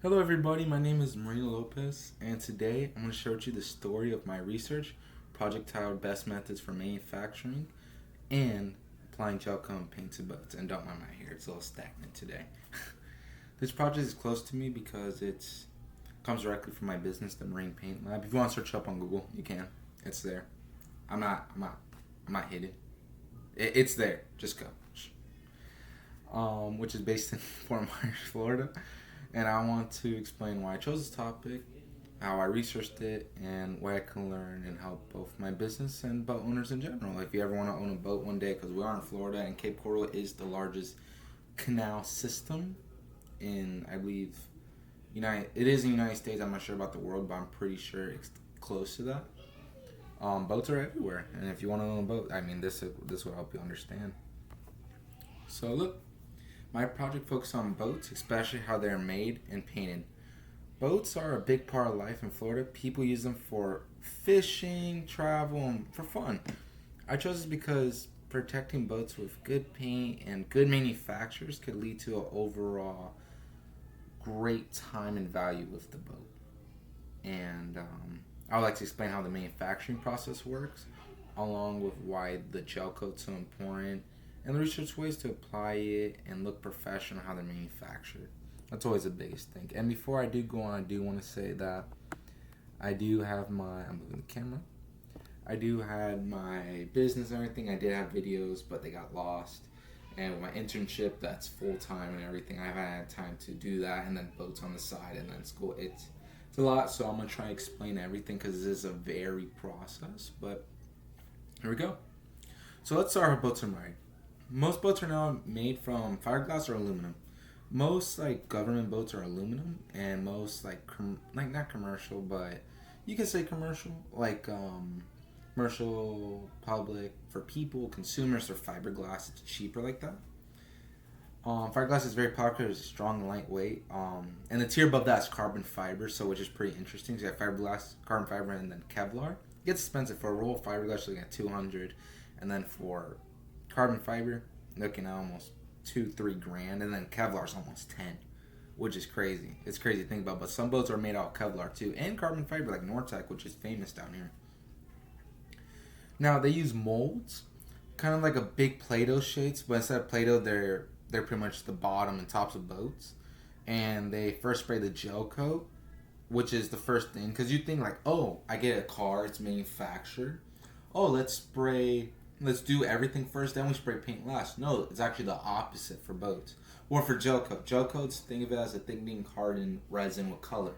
Hello, everybody. My name is Marino Lopez, and today I'm going to share with you the story of my research project titled Best Methods for Manufacturing and Applying Gel Coat and Paint to Boats. And don't mind my hair, it's a little stagnant today. This project is close to me because it comes directly from my business, the Marine Paint Lab. If you want to search up on Google, you can. It's there. I'm not hidden. It's there. Just go. Which is based in Fort Myers, Florida. And I want to explain why I chose this topic, how I researched it, and what I can learn and help both my business and boat owners in general. If you ever want to own a boat one day, because we are in Florida, and Cape Coral is the largest canal system in, I believe, it is in the United States. I'm not sure about the world, but I'm pretty sure it's close to that. Boats are everywhere, and if you want to own a boat, this will help you understand. So look, my project focuses on boats, especially how they're made and painted. Boats are a big part of life in Florida. People use them for fishing, travel, and for fun. I chose this because protecting boats with good paint and good manufacturers could lead to an overall great time and value with the boat. And I would like to explain how the manufacturing process works, along with why the gel coat's so important, and the research ways to apply it and look professional how they're manufactured. That's always the biggest thing. And before I do go on, I do want to say that I do have I'm moving the camera. I do have my business and everything. I did have videos, but they got lost. And with my internship, that's full time and everything. I haven't had time to do that, and then boats on the side, and then school. It's a lot, so I'm gonna try to explain everything because this is a very process. But here we go. So let's start with boats are made. Most boats are now made from fiberglass or aluminum. Most like government boats are aluminum, and most like not commercial, but you can say commercial, like commercial public for people consumers are fiberglass. It's cheaper like that. Fiberglass is very popular. It's strong and lightweight. And the tier above that is carbon fiber, so which is pretty interesting. So you have fiberglass, carbon fiber, and then Kevlar. It gets expensive for a roll of fiberglass. You're looking at 200, and then for carbon fiber, looking at almost 2-3 grand, and then Kevlar's almost 10, which is crazy. It's crazy to think about. But some boats are made out of Kevlar too, and carbon fiber like Nortec, which is famous down here. Now they use molds, kind of like a big Play-Doh shapes, but instead of Play-Doh, they're pretty much the bottom and tops of boats, and they first spray the gel coat, which is the first thing, because you think like, oh, I get a car, it's manufactured. Oh, let's do everything first, then we spray paint last. No, it's actually the opposite for boats. Or for gel coat. Gel coats, think of it as a thing being hardened resin with color.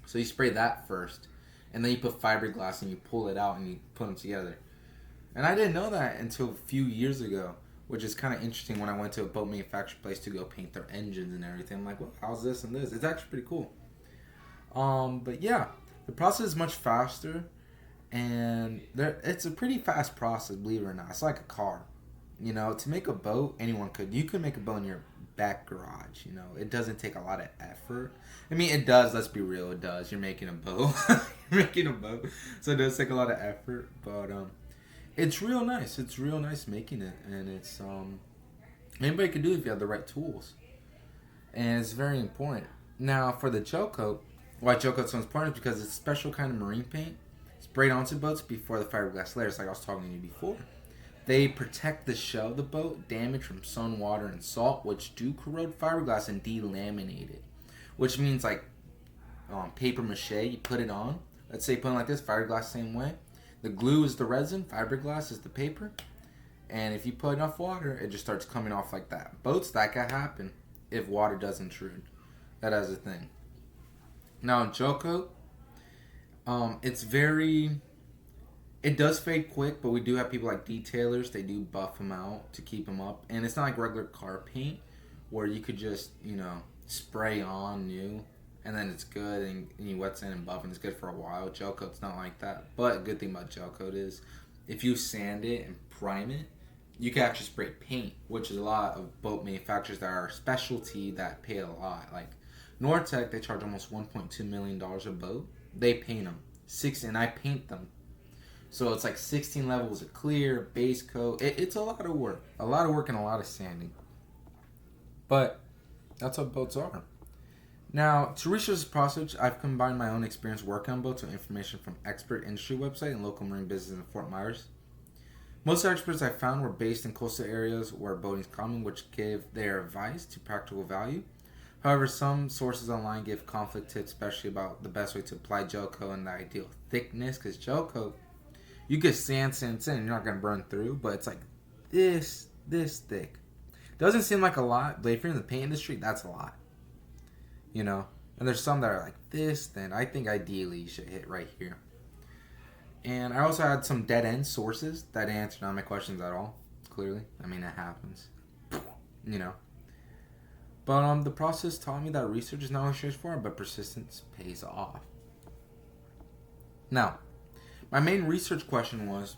So you spray that first, and then you put fiberglass and you pull it out and you put them together. And I didn't know that until a few years ago, which is kind of interesting when I went to a boat manufacturer place to go paint their engines and everything. I'm like, well, how's this and this? It's actually pretty cool. But yeah, the process is much faster, and it's a pretty fast process, believe it or not. It's like a car. To make a boat, anyone could. You could make a boat in your back garage. It doesn't take a lot of effort. I mean, it does. Let's be real, it does. You're making a boat. You're making a boat, so it does take a lot of effort. But it's real nice. It's real nice making it, and it's anybody can do it if you have the right tools, and it's very important. Now for the gel coat, why gel coat's so important is because it's a special kind of marine paint sprayed onto boats before the fiberglass layers, like I was talking to you before. They protect the shell of the boat, damage from sun, water, and salt, which do corrode fiberglass and delaminate it. Which means like paper mache, you put it on. Let's say you put it like this, fiberglass same way. The glue is the resin, fiberglass is the paper. And if you put enough water, it just starts coming off like that. Boats, that can happen if water does intrude. That is a thing. Now, gel coat, it does fade quick, but we do have people like detailers. They do buff them out to keep them up. And it's not like regular car paint where you could just, spray on new and then it's good and you wet sand and buff and it's good for a while. Gel coat's not like that. But a good thing about gel coat is if you sand it and prime it, you can actually spray paint, which is a lot of boat manufacturers that are specialty that pay a lot. Like Nortec, they charge almost $1.2 million a boat. They paint them. And I paint them. So it's like 16 levels of clear, base coat. It's a lot of work. A lot of work and a lot of sanding. But that's what boats are. Now, to research this process, I've combined my own experience working on boats with information from expert industry website and local marine business in Fort Myers. Most experts I found were based in coastal areas where boating is common, which give their advice to practical value. However, some sources online give conflict tips, especially about the best way to apply gel coat and the ideal thickness, because gel coat, you get sand, and you're not going to burn through, but it's like this thick. Doesn't seem like a lot, but if you're in the paint industry, that's a lot. You know? And there's some that are like this thin. I think ideally you should hit right here. And I also had some dead end sources that answered none of my questions at all. Clearly. I mean, it happens. You know? But the process taught me that research is not only straightforward, but persistence pays off. Now, my main research question was,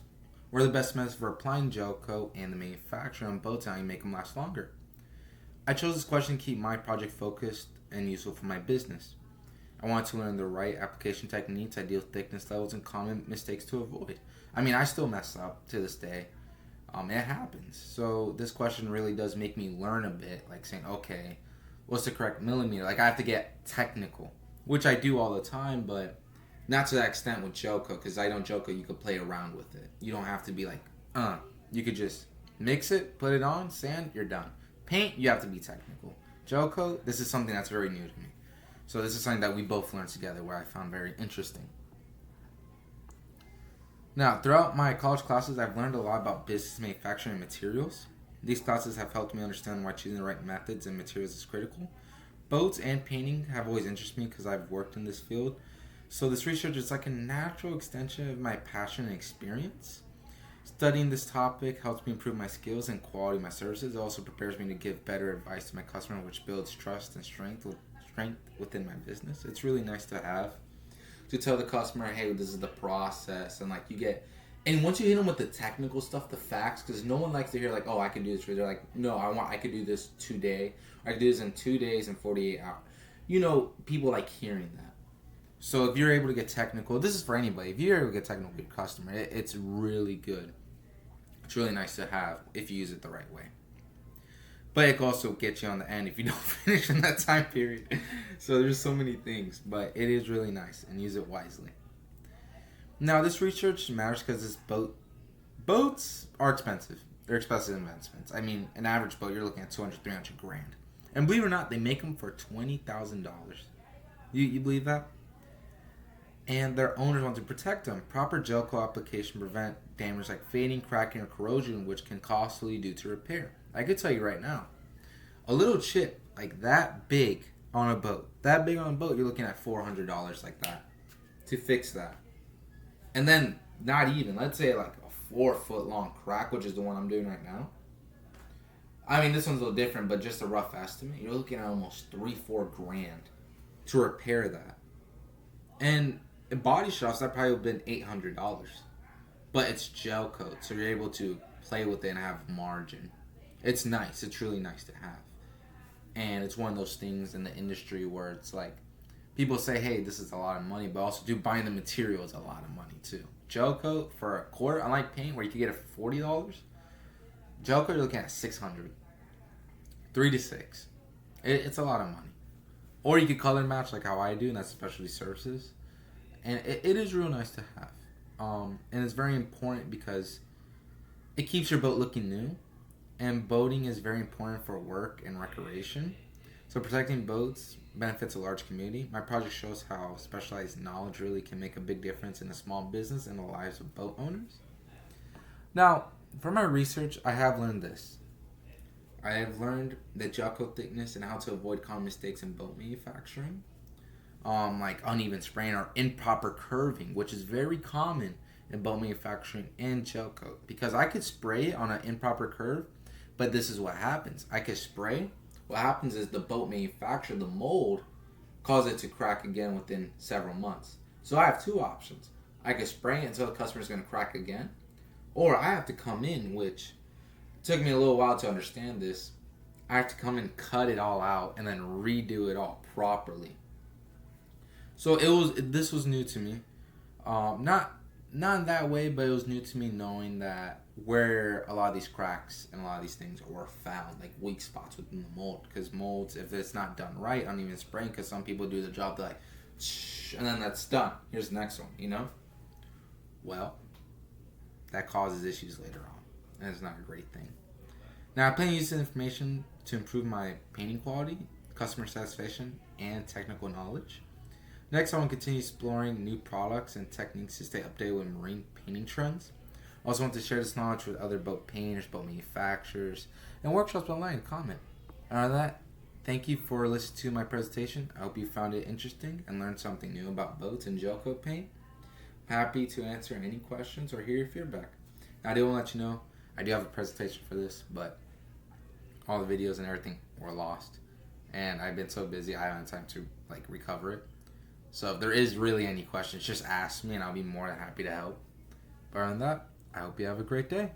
what are the best methods for applying gel coat and the manufacturing on boats and how you make them last longer? I chose this question to keep my project focused and useful for my business. I wanted to learn the right application techniques, ideal thickness levels, and common mistakes to avoid. I mean, I still mess up to this day. It happens. So this question really does make me learn a bit, like saying, okay, what's the correct millimeter? Like I have to get technical, which I do all the time, but not to that extent with gel coat, because I don't gel coat, you could play around with it. You don't have to be like, you could just mix it, put it on, sand, you're done. Paint, you have to be technical. Gel coat, this is something that's very new to me. So this is something that we both learned together where I found very interesting. Now, throughout my college classes, I've learned a lot about business, manufacturing, and materials. These classes have helped me understand why choosing the right methods and materials is critical. Boats and painting have always interested me because I've worked in this field. So this research is like a natural extension of my passion and experience. Studying this topic helps me improve my skills and quality of my services. It also prepares me to give better advice to my customer, which builds trust and strength within my business. It's really nice to have to tell the customer, hey, this is the process, and like you get, and once you hit them with the technical stuff, the facts, because no one likes to hear like, oh, I can do this. They're like, no, I could do this today. I could do this in 2 days and 48 hours. You know, people like hearing that. So if you're able to get technical, this is for anybody. If you're able to get technical with your customer, it's really good. It's really nice to have if you use it the right way. But it can also get you on the end if you don't finish in that time period. So there's so many things, but it is really nice and use it wisely. Now this research matters because boats are expensive. They're expensive investments. I mean, an average boat, you're looking at 200, 300 grand. And believe it or not, they make them for $20,000. You believe that? And their owners want to protect them. Proper gel coat application prevent damage like fading, cracking, or corrosion, which can costly due to repair. I could tell you right now, a little chip like that big on a boat, you're looking at $400 like that to fix that. And then not even, let's say like a 4-foot long crack, which is the one I'm doing right now. I mean, this one's a little different, but just a rough estimate. You're looking at almost $3-4 grand to repair that. And in body shops, that probably would have been $800. But it's gel coat, so you're able to play with it and have margin. It's nice. It's really nice to have. And it's one of those things in the industry where it's like, people say, hey, this is a lot of money, but also buying the material is a lot of money too. Gel coat for a quarter, unlike paint where you can get it for $40, gel coat you're looking at $600. 3 to 6. It's a lot of money. Or you could color match like how I do, and that's specialty services. And it is real nice to have. And it's very important because it keeps your boat looking new. And boating is very important for work and recreation. So protecting boats benefits a large community. My project shows how specialized knowledge really can make a big difference in a small business and the lives of boat owners. Now, from my research, I have learned this. I have learned the gel coat thickness and how to avoid common mistakes in boat manufacturing. Like uneven spraying or improper curving, which is very common in boat manufacturing and gel coat. Because I could spray on an improper curve, but this is what happens. I could spray. What happens is the boat manufacturer, the mold, causes it to crack again within several months. So I have two options. I could spray it until the customer is going to crack again, or I have to come in, which took me a little while to understand this. I have to come and cut it all out and then redo it all properly. So this was new to me. Not not in that way, but it was new to me knowing that where a lot of these cracks and a lot of these things were found, like weak spots within the mold. Because molds, if it's not done right, uneven spraying, because some people do the job, they're like, shh, and then that's done. Here's the next one, you know? Well, that causes issues later on, and it's not a great thing. Now, I plan to use this information to improve my painting quality, customer satisfaction, and technical knowledge. Next, I want to continue exploring new products and techniques to stay updated with marine painting trends. I also want to share this knowledge with other boat painters, boat manufacturers, and workshops online. Comment. And on that, thank you for listening to my presentation. I hope you found it interesting and learned something new about boats and gel coat paint. Happy to answer any questions or hear your feedback. Now, I do want to let you know, I do have a presentation for this, but all the videos and everything were lost. And I've been so busy, I haven't had time to recover it. So if there is really any questions, just ask me and I'll be more than happy to help. But other than that, I hope you have a great day.